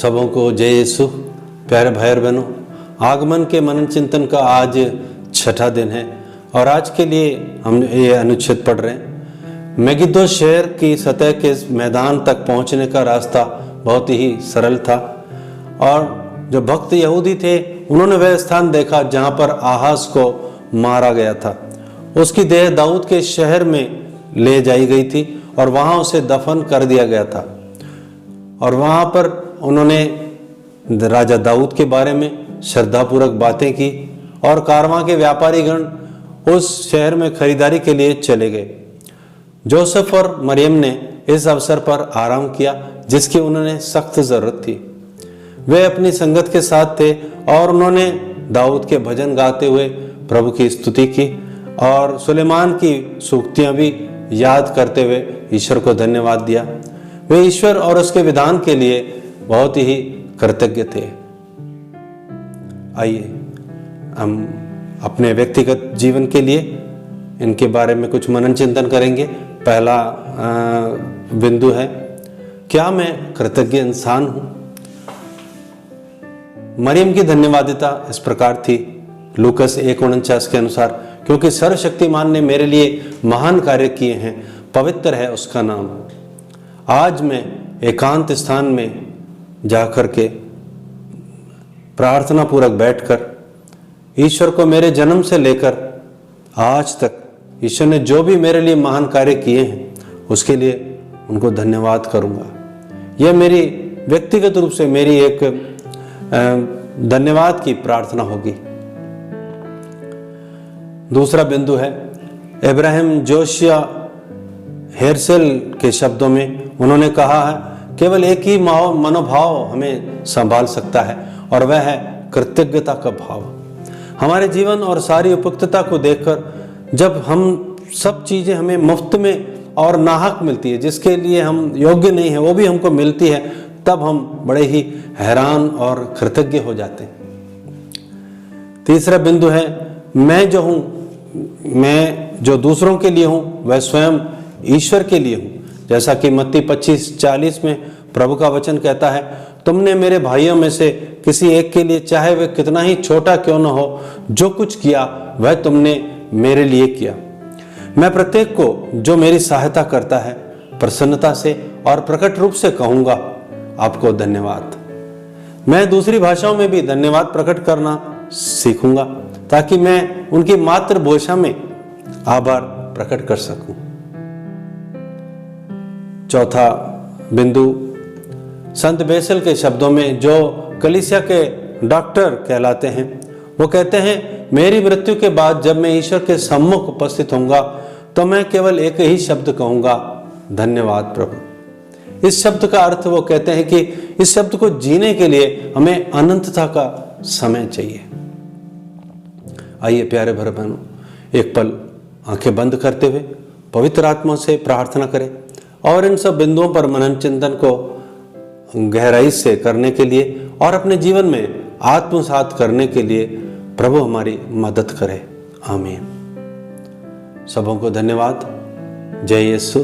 सबों को जय यीशु। प्यारे भाई और बहनों, आगमन के मनन चिंतन का आज छठा दिन है और आज के लिए हम ये अनुच्छेद पढ़ रहे हैं। मेगिद्दो शहर की सतह के मैदान तक पहुंचने का रास्ता बहुत ही सरल था और जो भक्त यहूदी थे उन्होंने वह स्थान देखा जहां पर आहाज को मारा गया था। उसकी देह दाऊद के शहर में ले जाई गई थी और वहां उसे दफन कर दिया गया था। और वहां पर उन्होंने राजा दाऊद के बारे में श्रद्धापूर्वक बातें की और कारवां के व्यापारीगण उस शहर में खरीदारी के लिए चले गए। जोसेफ और मरियम ने इस अवसर पर आराम किया जिसकी उन्होंने सख्त जरूरत थी। वे अपनी संगत के साथ थे और उन्होंने दाऊद के भजन गाते हुए प्रभु की स्तुति की और सुलेमान की सूक्तियां भी याद करते हुए ईश्वर को धन्यवाद दिया। वे ईश्वर और उसके विधान के लिए बहुत ही कृतज्ञ थे। आइए हम अपने व्यक्तिगत जीवन के लिए इनके बारे में कुछ मनन चिंतन करेंगे। पहला बिंदु है, क्या मैं कृतज्ञ इंसान हूं? मरियम की धन्यवादिता इस प्रकार थी लूकस 1:49 के अनुसार, क्योंकि सर्वशक्तिमान ने मेरे लिए महान कार्य किए हैं, पवित्र है उसका नाम। आज मैं एकांत स्थान में जाकर के प्रार्थना पूर्वक बैठकर ईश्वर को मेरे जन्म से लेकर आज तक ईश्वर ने जो भी मेरे लिए महान कार्य किए हैं उसके लिए उनको धन्यवाद करूंगा। यह मेरी व्यक्तिगत रूप से मेरी एक धन्यवाद की प्रार्थना होगी। दूसरा बिंदु है, इब्राहिम जोशिया हेरसेल के शब्दों में उन्होंने कहा है, केवल एक ही मनोभाव हमें संभाल सकता है और वह है कृतज्ञता का भाव। हमारे जीवन और सारी उपयुक्तता को देखकर जब हम सब चीजें हमें मुफ्त में और नाहक मिलती है, जिसके लिए हम योग्य नहीं है वो भी हमको मिलती है, तब हम बड़े ही हैरान और कृतज्ञ हो जाते हैं। तीसरा बिंदु है, मैं जो दूसरों के लिए हूं वह स्वयं ईश्वर के लिए हूं। जैसा कि मत्ती 25:40 में प्रभु का वचन कहता है, तुमने मेरे भाइयों में से किसी एक के लिए, चाहे वह कितना ही छोटा क्यों न हो, जो कुछ किया वह तुमने मेरे लिए किया। मैं प्रत्येक को जो मेरी सहायता करता है प्रसन्नता से और प्रकट रूप से कहूंगा, आपको धन्यवाद। मैं दूसरी भाषाओं में भी धन्यवाद प्रकट करना सीखूंगा ताकि मैं उनकी मातृभाषा में आभार प्रकट कर सकूं। चौथा बिंदु, संत बेसल के शब्दों में, जो कलीसिया के डॉक्टर कहलाते हैं, वो कहते हैं, मेरी मृत्यु के बाद जब मैं ईश्वर के सम्मुख उपस्थित होऊंगा तो मैं केवल एक ही शब्द कहूंगा, धन्यवाद प्रभु। इस शब्द का अर्थ वो कहते हैं कि इस शब्द को जीने के लिए हमें अनंतता का समय चाहिए। आइए प्यारे भाई बहनों, एक पल आंखें बंद करते हुए पवित्र आत्मा से प्रार्थना करें और इन सब बिंदुओं पर मनन चिंतन को गहराई से करने के लिए और अपने जीवन में आत्मसात करने के लिए प्रभु हमारी मदद करे। आमीन। सबों को धन्यवाद। जय यीशु।